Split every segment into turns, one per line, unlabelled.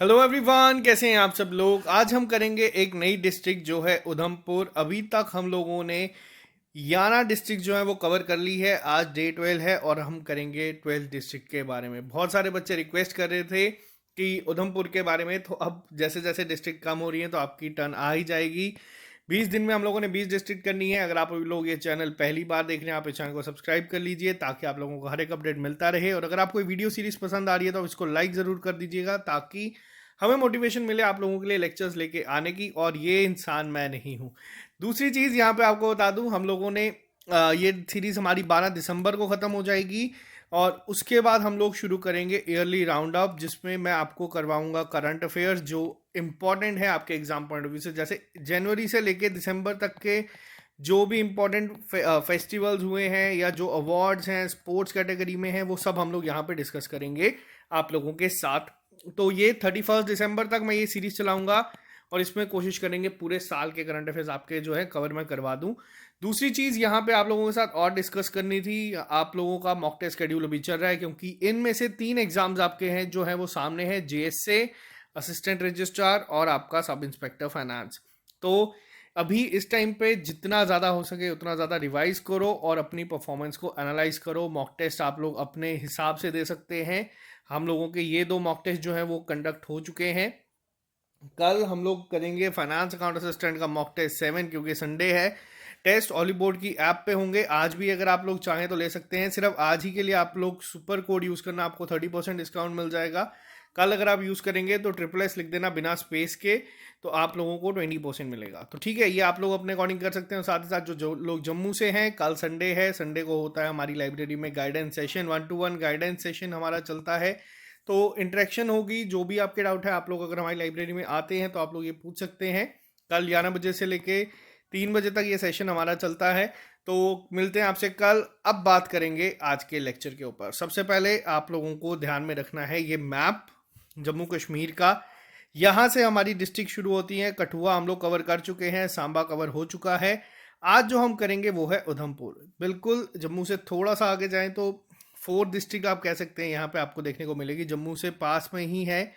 Hello everyone, कैसे हैं आप सब लोग। आज हम करेंगे एक नई डिस्ट्रिक्ट जो है उधमपुर। अभी तक हम लोगों ने याना डिस्ट्रिक्ट जो है वो कवर कर ली है। आज डे 12 है और हम करेंगे 12 डिस्ट्रिक्ट के बारे में। बहुत सारे बच्चे रिक्वेस्ट कर रहे थे कि उधमपुर के बारे में, तो अब जैसे जैसे डिस्ट्रिक्ट कम हो रही है तो आपकी टर्न आ ही जाएगी। 20 दिन में हम लोगों ने 20 डिस्ट्रिक्ट करनी है। अगर आप लोग ये चैनल पहली बार देख रहे हैं, आप इस चैनल को सब्सक्राइब कर लीजिए ताकि आप लोगों को हर एक अपडेट मिलता रहे। और अगर आपको वीडियो सीरीज पसंद आ रही है तो इसको लाइक ज़रूर कर दीजिएगा ताकि हमें मोटिवेशन मिले आप लोगों के लिए लेक्चर्स लेके आने की। और ये इंसान मैं नहीं हूँ। दूसरी चीज़ यहाँ पे आपको बता दूँ, हम लोगों ने ये सीरीज़ हमारी 12 दिसंबर को ख़त्म हो जाएगी और उसके बाद हम लोग शुरू करेंगे ईयरली राउंड अप, जिसमें मैं आपको करवाऊंगा करंट अफेयर्स जो इम्पॉर्टेंट है आपके एग्जाम पॉइंट ऑफ व्यू से। जैसे जनवरी से लेके दिसंबर तक के जो भी इम्पोर्टेंट फेस्टिवल्स हुए हैं या जो अवार्ड्स हैं स्पोर्ट्स कैटेगरी में हैं, वो सब हम लोग यहाँ पे डिस्कस करेंगे आप लोगों के साथ। तो ये 31 दिसंबर तक मैं ये सीरीज चलाऊंगा और इसमें कोशिश करेंगे पूरे साल के करंट अफेयर्स आपके जो है कवर मैं करवा दूं। दूसरी चीज़ यहाँ पे आप लोगों के साथ और डिस्कस करनी थी, आप लोगों का मॉक टेस्ट शेड्यूल अभी चल रहा है क्योंकि इनमें से 3 एग्जाम्स आपके हैं जो है वो सामने है, जेएसए, असिस्टेंट रजिस्ट्रार और आपका सब इंस्पेक्टर फाइनेंस। तो अभी इस टाइम पे जितना ज़्यादा हो सके उतना ज़्यादा रिवाइज करो और अपनी परफॉर्मेंस को एनालाइज करो। मॉक टेस्ट आप लोग अपने हिसाब से दे सकते हैं। हम लोगों के ये 2 मॉक टेस्ट जो है वो कंडक्ट हो चुके हैं। कल हम लोग करेंगे फाइनेंस अकाउंट असिस्टेंट का मॉक टेस्ट 7 क्योंकि संडे है। टेस्ट ऑली बोर्ड की ऐप पे होंगे। आज भी अगर आप लोग चाहें तो ले सकते हैं। सिर्फ आज ही के लिए आप लोग सुपर कोड यूज़ करना, आपको 30% डिस्काउंट मिल जाएगा। कल अगर आप यूज़ करेंगे तो SSS लिख देना बिना स्पेस के, तो आप लोगों को 20% मिलेगा। तो ठीक है, ये आप लोग अपने अकॉर्डिंग कर सकते हैं। साथ ही साथ जो लोग जम्मू से हैं, कल संडे है, संडे को होता है हमारी लाइब्रेरी में guidance session, 1-to-1 guidance session हमारा चलता है। तो इंटरेक्शन होगी। जो भी आपके डाउट है, आप लोग अगर हमारी लाइब्रेरी में आते हैं तो आप लोग ये पूछ सकते हैं। कल 11 बजे से लेके 3 बजे तक ये सेशन हमारा चलता है। तो मिलते हैं आपसे कल। अब बात करेंगे आज के लेक्चर के ऊपर। सबसे पहले आप लोगों को ध्यान में रखना है ये मैप जम्मू कश्मीर का। यहाँ से हमारी डिस्ट्रिक्ट शुरू होती है। कठुआ हम लोग कवर कर चुके हैं, सांबा कवर हो चुका है। आज जो हम करेंगे वो है उधमपुर। बिल्कुल जम्मू से थोड़ा सा आगे जाएं तो 4th डिस्ट्रिक्ट आप कह सकते हैं यहाँ पे आपको देखने को मिलेगी। जम्मू से पास में ही है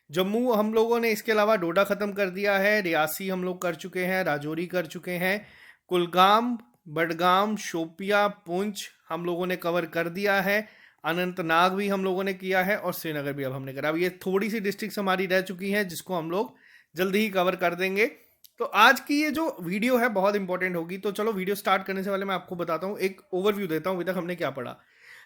जम्मू। हम लोगों ने इसके अलावा डोडा ख़त्म कर दिया है, रियासी हम लोग कर चुके हैं, राजौरी कर चुके हैं, कुलगाम, बडगाम, शोपिया, पुंछ हम लोगों ने कवर कर दिया है, अनंतनाग भी हम लोगों ने किया है और श्रीनगर भी अब हमने करा। अब ये थोड़ी सी डिस्ट्रिक्ट हमारी रह चुकी हैं जिसको हम लोग जल्दी ही कवर कर देंगे। तो आज की ये जो वीडियो है बहुत इंपॉर्टेंट होगी। तो चलो वीडियो स्टार्ट करने से पहले मैं आपको बताता हूँ, एक ओवरव्यू देता हूँ अभी तक हमने क्या पढ़ा।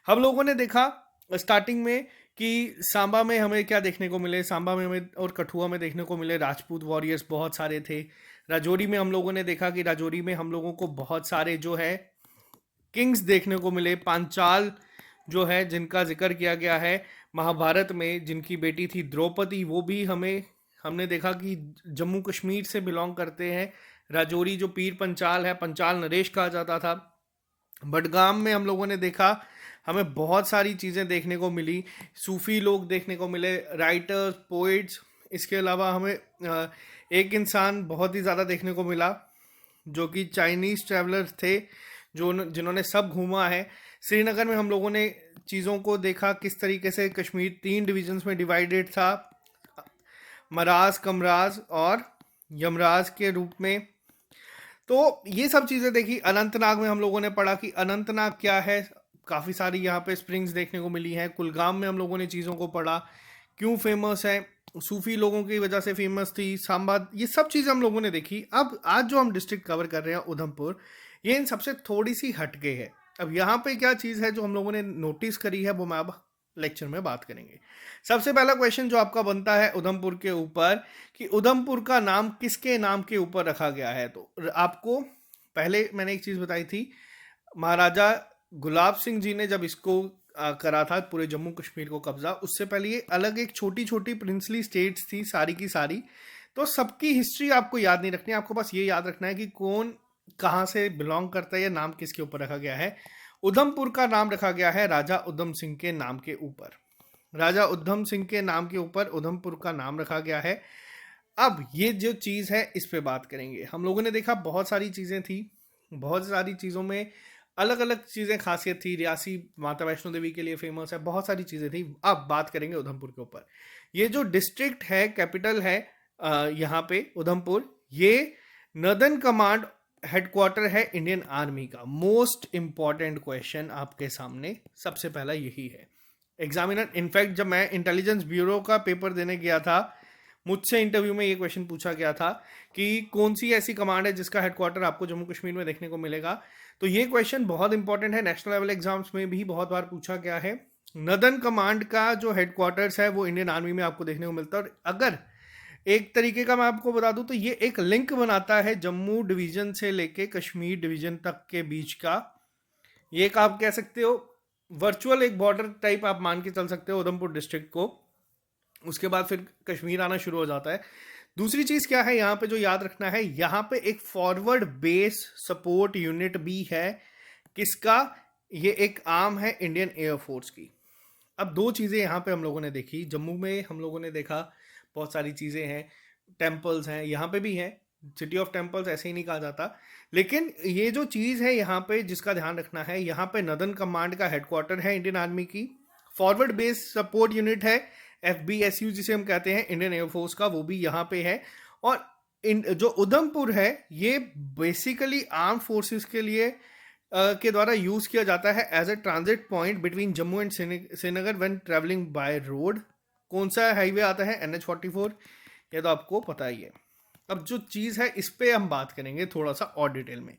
हम लोगों ने देखा स्टार्टिंग में कि सांबा में हमें क्या देखने को मिले, सांबा में हमें और कठुआ में देखने को मिले राजपूत वॉरियर्स बहुत सारे थे। राजौरी में हम लोगों ने देखा कि राजौरी में हम लोगों को बहुत सारे जो है किंग्स देखने को मिले। पांचाल जो है जिनका जिक्र किया गया है महाभारत में, जिनकी बेटी थी द्रौपदी, वो भी हमने देखा कि जम्मू कश्मीर से बिलोंग करते हैं। राजौरी जो पीर पंचाल है, पंचाल नरेश कहा जाता था। बडगाम में हम लोगों ने देखा, हमें बहुत सारी चीज़ें देखने को मिली। सूफी लोग देखने को मिले, राइटर्स, पोइट्स। इसके अलावा हमें एक इंसान बहुत ही ज़्यादा देखने को मिला जो कि चाइनीज़ ट्रैवलर थे जिन्होंने सब घूमा है। श्रीनगर में हम लोगों ने चीज़ों को देखा किस तरीके से कश्मीर 3 डिविजन्स में डिवाइडेड था, मराज, कमराज और यमराज के रूप में। तो ये सब चीज़ें देखी। अनंतनाग में हम लोगों ने पढ़ा कि अनंतनाग क्या है, काफ़ी सारी यहाँ पे स्प्रिंग्स देखने को मिली हैं। कुलगाम में हम लोगों ने चीज़ों को पढ़ा, क्यों फेमस है, सूफी लोगों की वजह से फेमस थी। सांबा, ये सब चीज़ें हम लोगों ने देखी। अब आज जो हम डिस्ट्रिक्ट कवर कर रहे हैं उधमपुर, ये इन सबसे थोड़ी सी हटके है। अब यहाँ पे क्या चीज़ है जो हम लोगों ने नोटिस करी है वो मैं अब लेक्चर में बात करेंगे। सबसे पहला क्वेश्चन जो आपका बनता है उधमपुर के ऊपर कि उधमपुर का नाम किसके नाम के ऊपर रखा गया है। तो आपको पहले मैंने एक चीज़ बताई थी, महाराजा गुलाब सिंह जी ने जब इसको करा था पूरे जम्मू कश्मीर को कब्जा, उससे पहले ये अलग एक छोटी छोटी प्रिंसली स्टेट्स थी सारी की सारी। तो सबकी हिस्ट्री आपको याद नहीं रखनी है, आपको बस ये याद रखना है कि कौन कहाँ से बिलोंग करता है या नाम किसके ऊपर रखा गया है। उधमपुर का नाम रखा गया है राजा उधम सिंह के नाम के ऊपर। राजा उधम सिंह के नाम के ऊपर उधमपुर का नाम रखा गया है। अब ये जो चीज़ है इस पे बात करेंगे। हम लोगों ने देखा बहुत सारी चीज़ें थी, बहुत सारी चीज़ों में अलग अलग चीज़ें खासियत थी। रियासी माता वैष्णो देवी के लिए फेमस है, बहुत सारी चीज़ें थी। अब बात करेंगे उधमपुर के ऊपर। ये जो डिस्ट्रिक्ट है, कैपिटल है यहाँ पे उधमपुर, ये नर्दर्न कमांड हेडक्वार्टर है इंडियन आर्मी का। मोस्ट इंपॉर्टेंट क्वेश्चन आपके सामने सबसे पहला यही है। एग्जामिनर, इनफैक्ट जब मैं इंटेलिजेंस ब्यूरो का पेपर देने गया था, मुझसे इंटरव्यू में ये क्वेश्चन पूछा गया था कि कौन सी ऐसी कमांड है जिसका हेडक्वार्टर आपको जम्मू कश्मीर में देखने को मिलेगा। तो ये क्वेश्चन बहुत इंपॉर्टेंट है, नेशनल लेवल एग्जाम्स में भी बहुत बार पूछा गया है। नर्दर्न कमांड का जो हेडक्वार्टर्स है वो इंडियन आर्मी में आपको देखने को मिलता है। और अगर एक तरीके का मैं आपको बता दूं तो ये एक लिंक बनाता है जम्मू डिवीजन से लेके कश्मीर डिवीजन तक के बीच का। ये एक आप कह सकते हो वर्चुअल एक बॉर्डर टाइप आप मान के चल सकते हो उधमपुर डिस्ट्रिक्ट को। उसके बाद फिर कश्मीर आना शुरू हो जाता है। दूसरी चीज क्या है यहाँ पे जो याद रखना है, यहाँ पे एक फॉरवर्ड बेस सपोर्ट यूनिट भी है। किसका? ये एक आर्म है इंडियन एयरफोर्स की। अब दो चीजें यहाँ पे हम लोगों ने देखी। जम्मू में हम लोगों ने देखा बहुत सारी चीजें हैं, टेम्पल्स हैं, यहाँ पे भी हैं। सिटी ऑफ टेम्पल्स ऐसे ही नहीं कहा जाता, लेकिन ये जो चीज़ है यहाँ पे जिसका ध्यान रखना है, यहाँ पे नर्दर्न कमांड का हेडक्वार्टर है इंडियन आर्मी की। फॉरवर्ड बेस सपोर्ट यूनिट है FBSU जिसे हम कहते हैं इंडियन एयरफोर्स का, वो भी यहाँ पे है। और जो उधमपुर है ये बेसिकली आर्म फोर्सेस के लिए के द्वारा यूज किया जाता है as a transit point between Jammu and Srinagar when travelling by road. कौन सा हाईवे आता है? NH-44। ये तो आपको पता ही है। अब जो चीज़ है इस पे हम बात करेंगे थोड़ा सा और डिटेल में।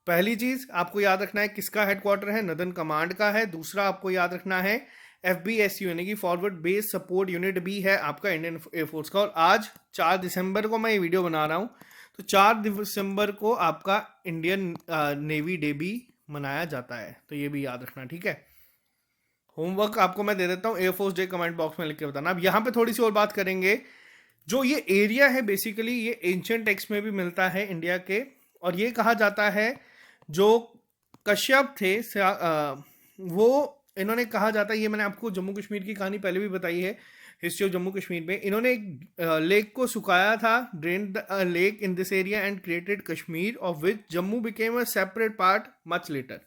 पहली चीज़ आपको याद रखना है किसका हेडक्वार्टर है? नर्दर्न कमांड का है। दूसरा आपको याद रखना है FBSU यानी कि फॉरवर्ड बेस सपोर्ट यूनिट भी है आपका इंडियन एयरफोर्स का। और आज 4 दिसंबर को मैं ये वीडियो बना रहा हूँ, तो 4 दिसंबर को आपका इंडियन नेवी डे भी मनाया जाता है, तो ये भी याद रखना, ठीक है। होमवर्क आपको मैं दे देता हूँ, एयरफोर्स डे कमेंट बॉक्स में लिख के बताना। अब यहाँ पे थोड़ी सी और बात करेंगे। जो ये एरिया है बेसिकली ये एंशिएंट टेक्स्ट में भी मिलता है इंडिया के, और ये कहा जाता है जो कश्यप थे वो इन्होंने कहा जाता है, ये मैंने आपको जम्मू कश्मीर की कहानी पहले भी बताई है, हिस्ट्री ऑफ जम्मू कश्मीर में। इन्होंने एक लेक को सुखाया था, drain the lake in this area and created Kashmir of which Jammu became a separate part much later.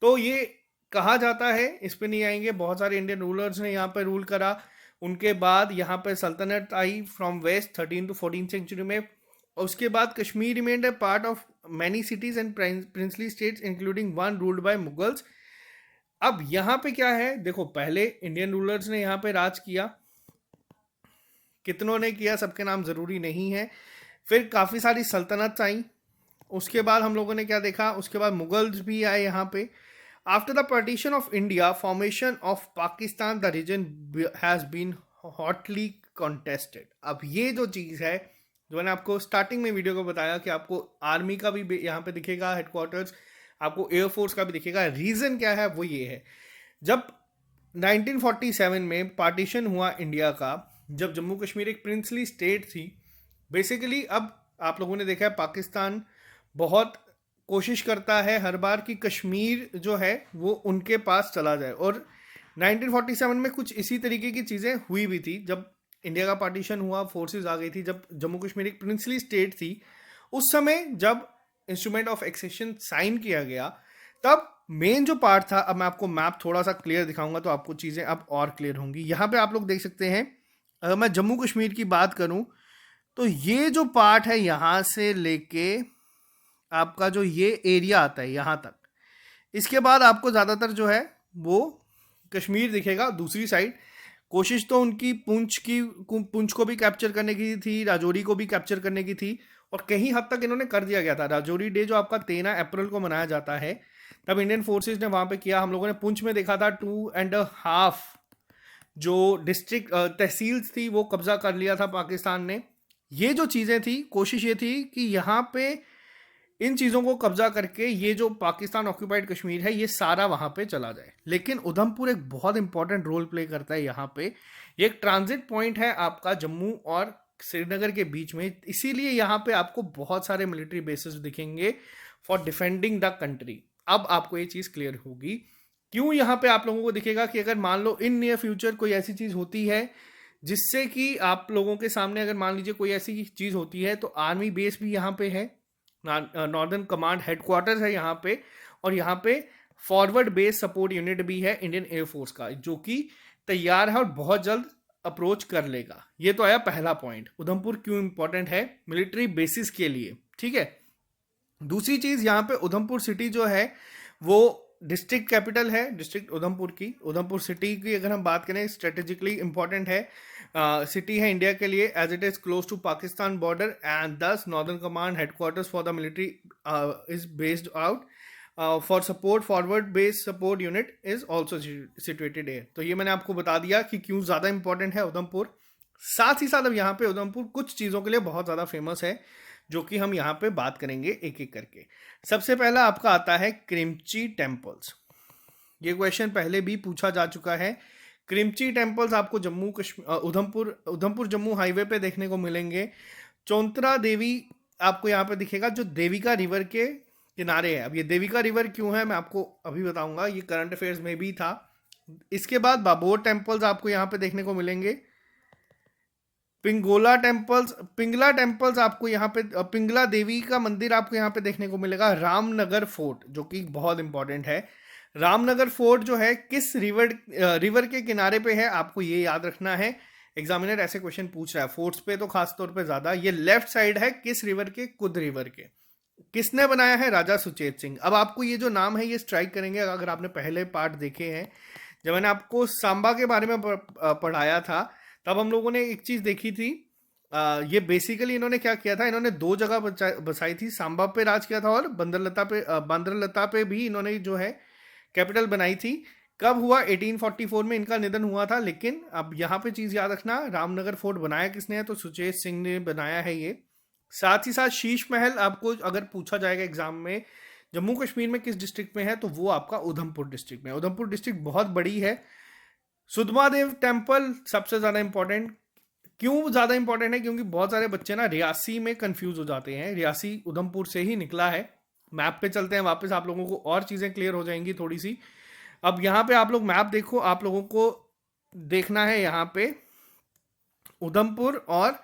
तो ये कहा जाता है, इस पे नहीं आएंगे। बहुत सारे इंडियन रूलर्स ने यहाँ पे रूल करा। उनके बाद यहाँ पे सल्तनत आई फ्रॉम वेस्ट 13 to 14 सेंचुरी में। और उसके बाद Kashmir remained A part of many cities and princely states including one ruled by Mughals. अब यहाँ पे क्या है देखो, पहले इंडियन रूलर्स ने यहाँ पे राज किया, कितनों ने किया सबके नाम जरूरी नहीं है। फिर काफ़ी सारी सल्तनत आई। उसके बाद हम लोगों ने क्या देखा, उसके बाद मुगल्स भी आए यहाँ पे। After the partition of India, formation of Pakistan, the region has been hotly contested. अब ये जो चीज़ है जो मैंने आपको स्टार्टिंग में वीडियो को बताया कि आपको आर्मी का भी यहाँ पे दिखेगा हेडक्वार्टर्स, आपको एयरफोर्स का भी दिखेगा। रीज़न क्या है वो ये है, जब 1947 में पार्टीशन हुआ इंडिया का, जब जम्मू कश्मीर एक प्रिंसली स्टेट थी बेसिकली। अब आप लोगों ने देखा है पाकिस्तान बहुत कोशिश करता है हर बार कि कश्मीर जो है वो उनके पास चला जाए, और 1947 में कुछ इसी तरीके की चीज़ें हुई भी थी। जब इंडिया का पार्टीशन हुआ, फोर्सेस आ गई थी, जब जम्मू कश्मीर एक प्रिंसली स्टेट थी, उस समय जब इंस्ट्रूमेंट ऑफ एक्सेशन साइन किया गया, तब मेन जो पार्ट था, अब मैं आपको मैप थोड़ा सा क्लियर दिखाऊंगा तो आपको चीज़ें अब और क्लियर होंगी। यहाँ पे आप लोग देख सकते हैं, अगर मैं जम्मू कश्मीर की बात करूँ तो ये जो पार्ट है यहाँ से लेके आपका जो ये एरिया आता है यहाँ तक, इसके बाद आपको ज़्यादातर जो है वो कश्मीर दिखेगा। दूसरी साइड कोशिश तो उनकी पुंछ को भी कैप्चर करने की थी, राजौरी को भी कैप्चर करने की थी, और कहीं हद तक इन्होंने कर दिया गया था। राजौरी डे जो आपका 13 अप्रैल को मनाया जाता है, तब इंडियन फोर्सेस ने वहाँ पे किया। हम लोगों ने पुंछ में देखा था 2.5 जो डिस्ट्रिक्ट तहसील्स थी वो कब्जा कर लिया था पाकिस्तान ने। ये जो चीज़ें थी, कोशिश ये थी कि यहाँ पे इन चीज़ों को कब्जा करके ये जो पाकिस्तान ऑक्यूपाइड कश्मीर है ये सारा वहाँ पे चला जाए। लेकिन उधमपुर एक बहुत इंपॉर्टेंट रोल प्ले करता है यहाँ पे। ये एक ट्रांजिट पॉइंट है आपका जम्मू और श्रीनगर के बीच में, इसीलिए यहाँ पे आपको बहुत सारे मिलिट्री बेसिस दिखेंगे फॉर डिफेंडिंग द कंट्री। अब आपको ये चीज़ क्लियर होगी क्यों यहाँ पे आप लोगों को दिखेगा कि अगर मान लो इन नियर फ्यूचर कोई ऐसी चीज़ होती है जिससे कि आप लोगों के सामने, अगर मान लीजिए कोई ऐसी चीज़ होती है, तो आर्मी बेस भी यहाँ पे है, नॉर्दर्न कमांड हेडक्वार्टर्स है यहाँ पे, और यहाँ पे फॉरवर्ड बेस सपोर्ट यूनिट भी है इंडियन एयरफोर्स का, जो कि तैयार है और बहुत जल्द अप्रोच कर लेगा। ये तो आया पहला पॉइंट, उधमपुर क्यों इंपॉर्टेंट है मिलिट्री बेसिस के लिए। ठीक है, दूसरी चीज यहाँ पे उधमपुर सिटी जो है वो डिस्ट्रिक्ट कैपिटल है डिस्ट्रिक्ट उधमपुर की। उधमपुर सिटी की अगर हम बात करें स्ट्रेटेजिकली इंपॉर्टेंट है सिटी है इंडिया के लिए, as it is close to Pakistan border and this northern command headquarters for the military is based out for support forward base support unit is also situated है। तो ये मैंने आपको बता दिया कि क्यों ज़्यादा इंपॉर्टेंट है उधमपुर। साथ ही साथ अब यहाँ पे उधमपुर कुछ चीज़ों के लिए बहुत ज़्यादा फेमस है, जो कि हम यहाँ पे बात करेंगे एक एक करके। सबसे पहला आपका आता है क्रिमची टेम्पल्स। ये क्वेश्चन पहले भी पूछा जा चुका है। क्रिमची टेम्पल्स आपको जम्मू कश्मीर उधमपुर जम्मू हाईवे पे देखने को मिलेंगे। चौंतरा देवी आपको यहाँ पे दिखेगा, जो देविका रिवर के किनारे है। अब ये देविका रिवर क्यों है मैं आपको अभी बताऊंगा, ये करंट अफेयर्स में भी था। इसके बाद बाबोर टेम्पल्स आपको यहाँ पे देखने को मिलेंगे। पिंगला टेम्पल्स आपको यहाँ पे, पिंगला देवी का मंदिर आपको यहाँ पे देखने को मिलेगा। रामनगर फोर्ट जो कि बहुत इंपॉर्टेंट है, रामनगर फोर्ट जो है किस रिवर के किनारे पे है, आपको ये याद रखना है। एग्जामिनर ऐसे क्वेश्चन पूछ रहा है फोर्ट्स पे तो खास तौर पे ज्यादा। ये लेफ्ट साइड है किस रिवर के, कुद रिवर के। किसने बनाया है, राजा सुचेत सिंह। अब आपको ये जो नाम है ये स्ट्राइक करेंगे अगर आपने पहले पार्ट देखे हैं। जब मैंने आपको सांबा के बारे में पढ़ाया था तब हम लोगों ने एक चीज देखी थी। ये बेसिकली इन्होंने क्या किया था, इन्होंने दो जगह बसाई थी, सांबा पे राज किया था और बंदरलता पे भी इन्होंने जो है कैपिटल बनाई थी। कब हुआ, 1844 में इनका निधन हुआ था। लेकिन अब यहाँ पे चीज याद रखना, रामनगर फोर्ट बनाया किसने है, तो सुचेत सिंह ने बनाया है ये। साथ ही साथ शीश महल आपको अगर पूछा जाएगा एग्जाम में जम्मू कश्मीर में किस डिस्ट्रिक्ट में है, तो वो आपका उधमपुर डिस्ट्रिक्ट में है। उधमपुर डिस्ट्रिक्ट बहुत बड़ी है। सुधमादेव टेम्पल सबसे ज्यादा इंपॉर्टेंट, क्यों ज्यादा इंपॉर्टेंट है, क्योंकि बहुत सारे बच्चे ना रियासी में कंफ्यूज हो जाते हैं। रियासी उधमपुर से ही निकला है। मैप पे चलते हैं वापस, आप लोगों को और चीजें क्लियर हो जाएंगी थोड़ी सी। अब यहाँ पे आप लोग मैप देखो, आप लोगों को देखना है यहाँ पे उधमपुर, और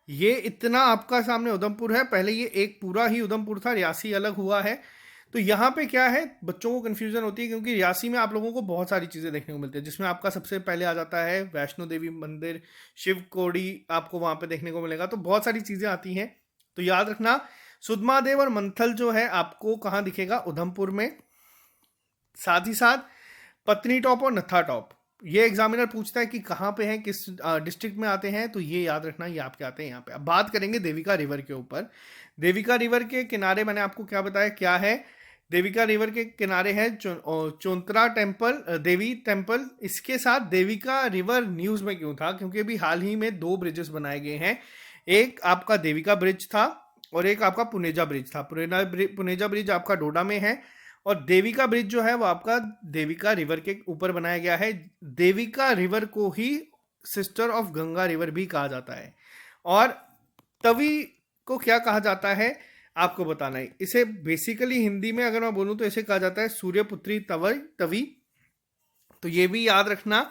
ये इतना आपका सामने उधमपुर है। पहले ये एक पूरा ही उधमपुर था, रियासी अलग हुआ है। तो यहाँ पे क्या है, बच्चों को कंफ्यूजन होती है क्योंकि रियासी में आप लोगों को बहुत सारी चीज़ें देखने को मिलती है, जिसमें आपका सबसे पहले आ जाता है वैष्णो देवी मंदिर, शिव कोड़ी आपको वहाँ पे देखने को मिलेगा। तो बहुत सारी चीज़ें आती हैं। तो याद रखना सुधमादेव और मंथल जो है आपको कहाँ दिखेगा, उधमपुर में। साथ ही साथ पत्नी टॉप और नत्था टॉप, ये एग्जामिनर पूछता है कि कहाँ पे हैं, किस डिस्ट्रिक्ट में आते हैं, तो ये याद रखना ये आपके आते हैं यहाँ पे। अब बात करेंगे देविका रिवर के ऊपर। देविका रिवर के किनारे मैंने आपको क्या बताया, क्या है, देविका रिवर के किनारे है चौंतरा टेम्पल, देवी टेम्पल। इसके साथ देविका रिवर न्यूज में क्यों था, क्योंकि अभी हाल ही में 2 ब्रिजेस बनाए गए हैं। एक आपका देविका ब्रिज था और एक आपका पुनेजा ब्रिज था। पुनेजा ब्रिज आपका डोडा में है और देविका ब्रिज जो है वो आपका देविका रिवर के ऊपर बनाया गया है। देविका रिवर को ही सिस्टर ऑफ गंगा रिवर भी कहा जाता है। और तवी को क्या कहा जाता है आपको बताना है। इसे बेसिकली हिंदी में अगर मैं बोलूं तो इसे कहा जाता है सूर्यपुत्री तवी। तो ये भी याद रखना।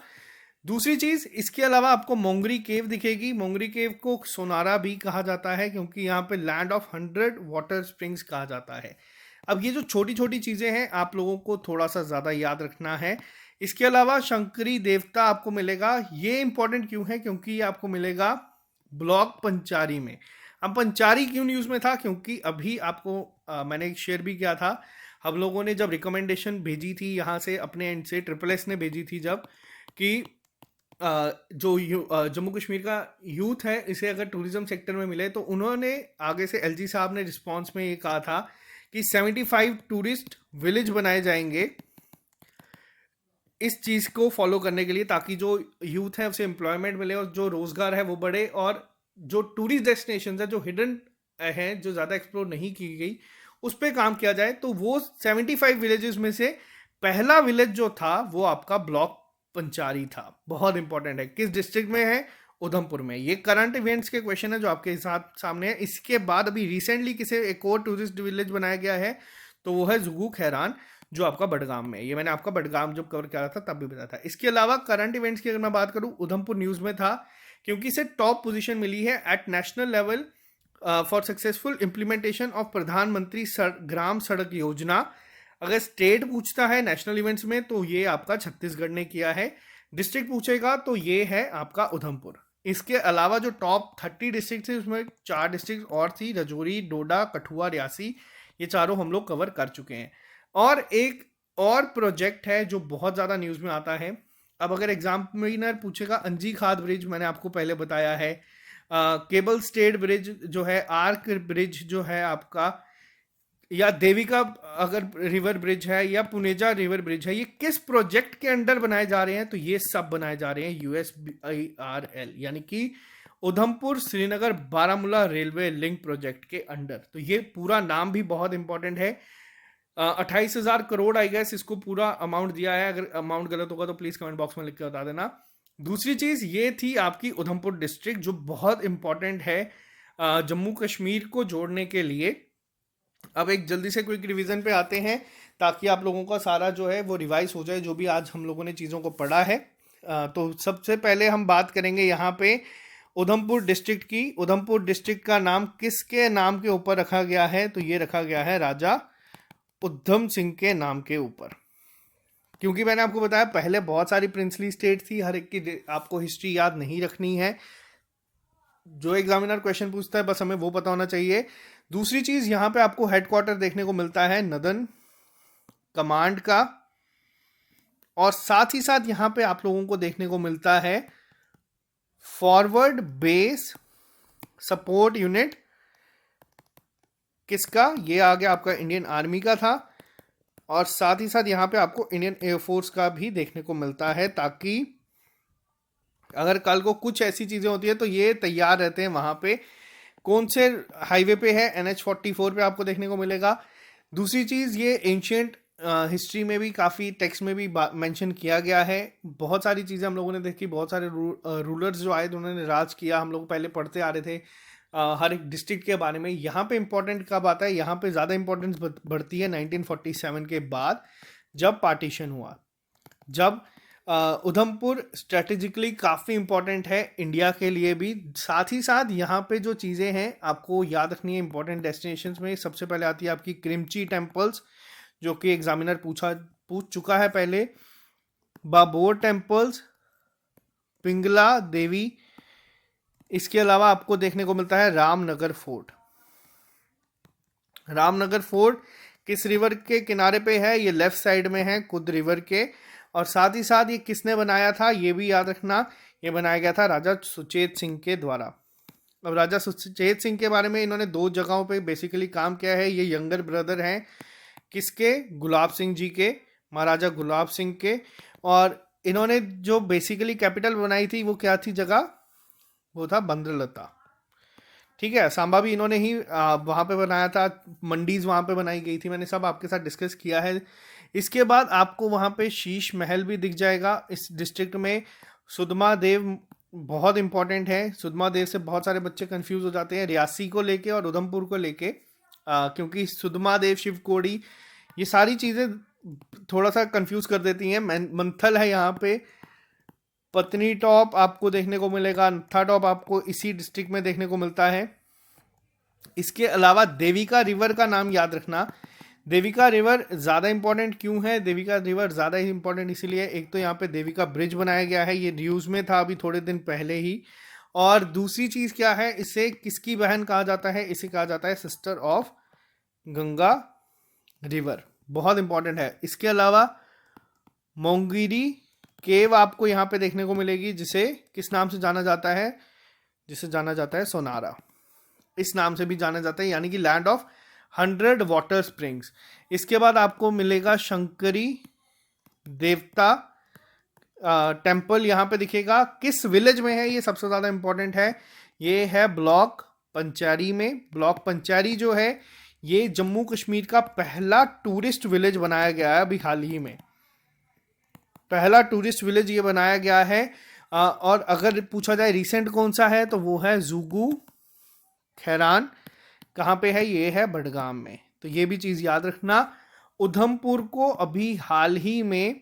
दूसरी चीज, इसके अलावा आपको मोंगरी केव दिखेगी। मोंगरी केव को सोनारा भी कहा जाता है क्योंकि यहाँ पे लैंड ऑफ 100 वाटर स्प्रिंग्स कहा जाता है। अब ये जो छोटी छोटी चीजें हैं आप लोगों को थोड़ा सा ज्यादा याद रखना है। इसके अलावा शंकरी देवता आपको मिलेगा। ये इंपॉर्टेंट क्यों है, क्योंकि ये आपको मिलेगा ब्लॉक पंचारी में। अब पंचारी क्यों न्यूज में था, क्योंकि अभी आपको मैंने शेयर भी किया था, हम लोगों ने जब रिकमेंडेशन भेजी थी यहाँ से अपने एंड से, SSS ने भेजी थी जब, कि जो जम्मू कश्मीर का यूथ है इसे अगर टूरिज्म सेक्टर में मिले, तो उन्होंने आगे से LG साहब ने रिस्पॉन्स में ये कहा था कि 75 टूरिस्ट विलेज बनाए जाएंगे इस चीज को फॉलो करने के लिए, ताकि जो यूथ है उसे एम्प्लॉयमेंट मिले और जो रोजगार है वो बढ़े, और जो टूरिस्ट डेस्टिनेशन है जो हिडन है, जो ज्यादा एक्सप्लोर नहीं की गई, उस पर काम किया जाए। तो वो 75 विलेजेस में से पहला विलेज जो था वो आपका ब्लॉक पंचारी था। बहुत इंपॉर्टेंट है। किस डिस्ट्रिक्ट में है, उधमपुर में। ये करंट इवेंट्स के क्वेश्चन है जो आपके साथ सामने है। इसके बाद अभी रिसेंटली किसे एक और टूरिस्ट विलेज बनाया गया है, तो वो है जुगू खैरान, जो आपका बडगाम में। ये मैंने आपका बडगाम जब कवर किया था तब भी बताया था। इसके अलावा करंट इवेंट्स की अगर मैं बात करूं, उधमपुर न्यूज में था क्योंकि इसे टॉप पोजीशन मिली है at national level for successful implementation of Pradhan Mantri Gram सड़क योजना अगर स्टेट पूछता है नेशनल इवेंट्स में तो ये आपका छत्तीसगढ़ ने किया है। डिस्ट्रिक्ट पूछेगा तो ये है आपका उधमपुर। इसके अलावा जो टॉप 30 डिस्ट्रिक्ट थी उसमें 4 डिस्ट्रिक्ट और थी, रजौरी, डोडा, कठुआ, रियासी। ये चारों हम लोग कवर कर चुके हैं। और एक और प्रोजेक्ट है जो बहुत ज़्यादा न्यूज़ में आता है। अब अगर एग्जामिनर पूछेगा, अंजी खाद ब्रिज मैंने आपको पहले बताया है, केबल स्टेट ब्रिज जो है, आर्क ब्रिज जो है आपका, या देविका अगर रिवर ब्रिज है, या पुनेजा रिवर ब्रिज है, ये किस प्रोजेक्ट के अंडर बनाए जा रहे हैं? तो ये सब बनाए जा रहे हैं USBIRL यानी कि Udhampur Srinagar Baramulla railway link project के अंडर। तो ये पूरा नाम भी बहुत इंपॉर्टेंट है। 28,000 करोड़ आई गेस इसको पूरा अमाउंट दिया है। अगर अमाउंट गलत होगा तो प्लीज कमेंट बॉक्स में लिख के बता देना। दूसरी चीज ये थी आपकी उधमपुर डिस्ट्रिक्ट जो बहुत इंपॉर्टेंट है जम्मू कश्मीर को जोड़ने के लिए। अब एक जल्दी से क्विक रिवीजन पे आते हैं ताकि आप लोगों का सारा जो है वो रिवाइज हो जाए, जो भी आज हम लोगों ने चीज़ों को पढ़ा है। तो सबसे पहले हम बात करेंगे यहाँ पे उधमपुर डिस्ट्रिक्ट की। उधमपुर डिस्ट्रिक्ट का नाम किसके नाम के ऊपर रखा गया है? तो ये रखा गया है राजा उधम सिंह के नाम के ऊपर। क्योंकि मैंने आपको बताया पहले बहुत सारी प्रिंसली स्टेट थी, हर एक की आपको हिस्ट्री याद नहीं रखनी है। जो एग्जामिनर क्वेश्चन पूछता है बस हमें वो पता होना चाहिए। दूसरी चीज यहाँ पे आपको हेडक्वार्टर देखने को मिलता है नदन कमांड का, और साथ ही साथ यहाँ पे आप लोगों को देखने को मिलता है फॉरवर्ड बेस सपोर्ट यूनिट। किसका? ये आगे आपका इंडियन आर्मी का था। और साथ ही साथ यहाँ पे आपको इंडियन एयरफोर्स का भी देखने को मिलता है, ताकि अगर कल को कुछ ऐसी चीजें होती है तो ये तैयार रहते हैं वहां पे। कौन से हाईवे पे है? NH44 पे आपको देखने को मिलेगा। दूसरी चीज, ये एंशियंट हिस्ट्री में भी काफ़ी टेक्स्ट में भी मेंशन किया गया है। बहुत सारी चीज़ें हम लोगों ने देखी, बहुत सारे रूलर्स जो आए उन्होंने राज किया, हम लोग पहले पढ़ते आ रहे थे हर एक डिस्ट्रिक्ट के बारे में। यहाँ पे इम्पोर्टेंट कब आता है? यहाँ पे ज़्यादा इंपॉर्टेंस बढ़ती है 1947 के बाद, जब पार्टीशन हुआ, जब उधमपुर स्ट्रेटेजिकली काफ़ी इंपॉर्टेंट है इंडिया के लिए भी। साथ ही साथ यहाँ पे जो चीज़ें हैं आपको याद रखनी है इंपॉर्टेंट डेस्टिनेशंस में। सबसे पहले आती है आपकी क्रिमची टेम्पल्स, जो कि एग्जामिनर पूछ चुका है पहले। बाबोर टेम्पल्स, पिंगला देवी। इसके अलावा आपको देखने को मिलता है रामनगर फोर्ट। रामनगर फोर्ट किस रिवर के किनारे पे है? ये लेफ्ट साइड में है, कुद रिवर के। और साथ ही साथ ये किसने बनाया था ये भी याद रखना, ये बनाया गया था राजा सुचेत सिंह के द्वारा। अब राजा सुचेत सिंह के बारे में इन्होंने 2 जगहों पे बेसिकली काम किया है। ये यंगर ब्रदर हैं किसके? गुलाब सिंह जी के, महाराजा गुलाब सिंह के। और इन्होंने जो बेसिकली कैपिटल बनाई थी वो क्या थी जगह? वो था बंद्रलता। ठीक है, सांबा भी इन्होंने ही वहाँ पे बनाया था, मंडीज वहाँ पे बनाई गई थी, मैंने सब आपके साथ डिस्कस किया है। इसके बाद आपको वहाँ पे शीश महल भी दिख जाएगा इस डिस्ट्रिक्ट में। सुदमा देव बहुत इंपॉर्टेंट है। सुदमा देव से बहुत सारे बच्चे कंफ्यूज हो जाते हैं रियासी को लेके और उधमपुर को लेके, क्योंकि सुदमा देव, शिवकोड़ी, ये सारी चीज़ें थोड़ा सा कंफ्यूज कर देती हैं। मंथल है यहाँ पे। पत्नी टॉप आपको देखने को मिलेगा, नत्था टॉप आपको इसी डिस्ट्रिक्ट में देखने को मिलता है। इसके अलावा देविका रिवर का नाम याद रखना। देविका रिवर ज़्यादा इंपॉर्टेंट क्यों है? देविका रिवर ज़्यादा ही इंपॉर्टेंट इसीलिए, एक तो यहाँ पे देविका ब्रिज बनाया गया है, ये न्यूज़ में था अभी थोड़े दिन पहले ही। और दूसरी चीज़ क्या है, इसे किसकी बहन कहा जाता है? इसे कहा जाता है सिस्टर ऑफ गंगा रिवर, बहुत इंपॉर्टेंट है। इसके अलावा मोंगिरी केव आपको यहाँ पे देखने को मिलेगी, जिसे किस नाम से जाना जाता है? जिसे जाना जाता है सोनारा, इस नाम से भी जाना जाता है, यानी कि लैंड ऑफ 100 वाटर स्प्रिंग्स। इसके बाद आपको मिलेगा शंकरी देवता टेम्पल, यहाँ पे दिखेगा। किस विलेज में है? ये सबसे ज़्यादा इंपॉर्टेंट है। ये है ब्लॉक पंचारी में। ब्लॉक पंचारी जो है ये जम्मू कश्मीर का पहला टूरिस्ट विलेज बनाया गया है अभी हाल ही में। पहला टूरिस्ट विलेज ये बनाया गया है। और अगर पूछा जाए रिसेंट कौन सा है तो वो है जुगू खैरान। कहाँ पे है? ये है बडगाम में। तो ये भी चीज़ याद रखना। उधमपुर को अभी हाल ही में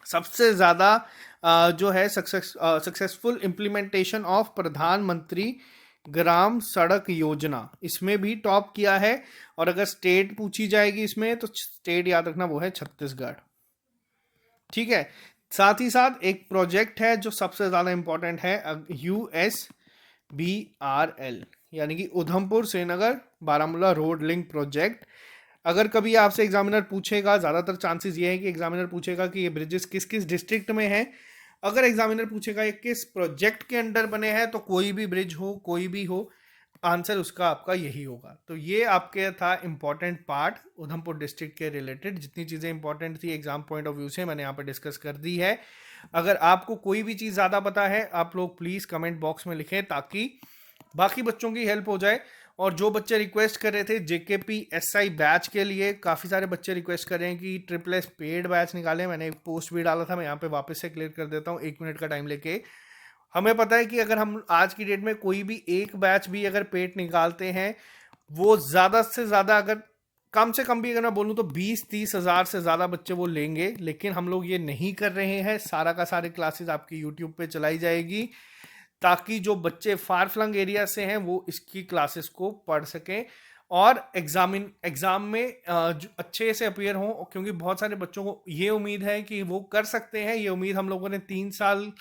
सबसे ज़्यादा जो है successful implementation of Pradhan Mantri Gram सड़क योजना, इसमें भी टॉप किया है। और अगर स्टेट पूछी जाएगी इसमें तो स्टेट याद रखना वो है छत्तीसगढ़। ठीक है, साथ ही साथ एक प्रोजेक्ट है जो सबसे ज्यादा इंपॉर्टेंट है, USBRL यानी कि Udhampur Srinagar Baramulla road link project. अगर कभी आपसे एग्जामिनर पूछेगा, ज़्यादातर चांसेस ये है कि एग्जामिनर पूछेगा कि ये ब्रिजेस किस किस डिस्ट्रिक्ट में है। अगर एग्जामिनर पूछेगा ये किस प्रोजेक्ट के अंडर बने हैं, तो कोई भी ब्रिज हो, कोई भी हो, आंसर उसका आपका यही होगा। तो ये आपके था इंपॉर्टेंट पार्ट उधमपुर डिस्ट्रिक्ट के रिलेटेड। जितनी चीज़ें इंपॉर्टेंट थी एग्जाम पॉइंट ऑफ व्यू से मैंने यहाँ पे डिस्कस कर दी है। अगर आपको कोई भी चीज़ ज़्यादा पता है, आप लोग प्लीज़ कमेंट बॉक्स में लिखें ताकि बाकी बच्चों की हेल्प हो जाए। और जो बच्चे रिक्वेस्ट कर रहे थे JKPSI बैच के लिए, काफ़ी सारे बच्चे रिक्वेस्ट कर रहे हैं कि SSS पेड बैच निकालें। मैंने एक पोस्ट भी डाला था, मैं यहाँ पे वापस से क्लियर कर देता हूँ 1 मिनट का टाइम लेके। हमें पता है कि अगर हम आज की डेट में कोई भी एक बैच भी अगर पेड निकालते हैं, वो ज़्यादा से ज़्यादा, अगर कम से कम भी अगर मैं बोलूँ तो 20-30 हज़ार से ज़्यादा बच्चे वो लेंगे। लेकिन हम लोग ये नहीं कर रहे हैं। सारा का सारे क्लासेस आपकी यूट्यूब पे चलाई जाएगी ताकि जो बच्चे फार फ्लंग एरिया से हैं वो इसकी क्लासेस को पढ़ सकें और एग्जाम में अच्छे से अपीयर हों। क्योंकि बहुत सारे बच्चों को ये उम्मीद है कि वो कर सकते हैं। ये उम्मीद हम लोगों ने 3 साल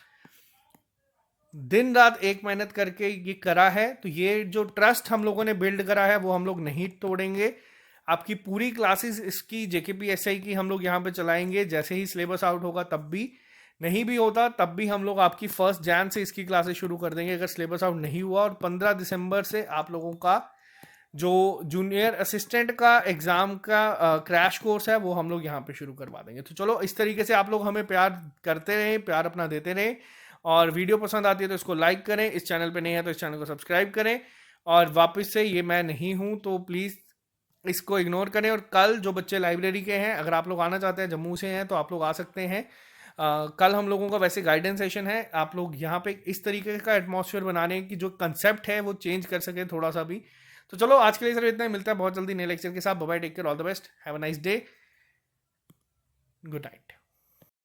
दिन रात एक मेहनत करके ये करा है। तो ये जो ट्रस्ट हम लोगों ने बिल्ड करा है वो हम लोग नहीं तोड़ेंगे। आपकी पूरी क्लासेस इसकी JKPSI की हम लोग यहाँ पे चलाएंगे। जैसे ही सिलेबस आउट होगा, तब भी नहीं भी होता तब भी हम लोग आपकी 1 जैन से इसकी क्लासेस शुरू कर देंगे अगर सिलेबस आउट नहीं हुआ। और 15 दिसंबर से आप लोगों का जो जूनियर असिस्टेंट का एग्जाम का क्रैश कोर्स है वो हम लोग यहाँ पे शुरू करवा देंगे। तो चलो, इस तरीके से आप लोग हमें प्यार करते रहें, प्यार अपना देते रहें। और वीडियो पसंद आती है तो इसको लाइक करें, इस चैनल पे नहीं है तो इस चैनल को सब्सक्राइब करें। और वापस से, ये मैं नहीं हूँ तो प्लीज़ इसको इग्नोर करें। और कल जो बच्चे लाइब्रेरी के हैं, अगर आप लोग आना चाहते हैं, जम्मू से हैं, तो आप लोग आ सकते हैं। कल हम लोगों का वैसे गाइडेंस सेशन है। आप लोग यहाँ पे इस तरीके का एटमॉस्फेयर बनाने की जो कंसेप्ट है वो चेंज कर सके थोड़ा सा भी। तो चलो, आज के लिए सिर्फ इतना ही। मिलता है बहुत जल्दी नए लेक्चर के साथ। Bye bye, take care, all the best, have a nice day, good night.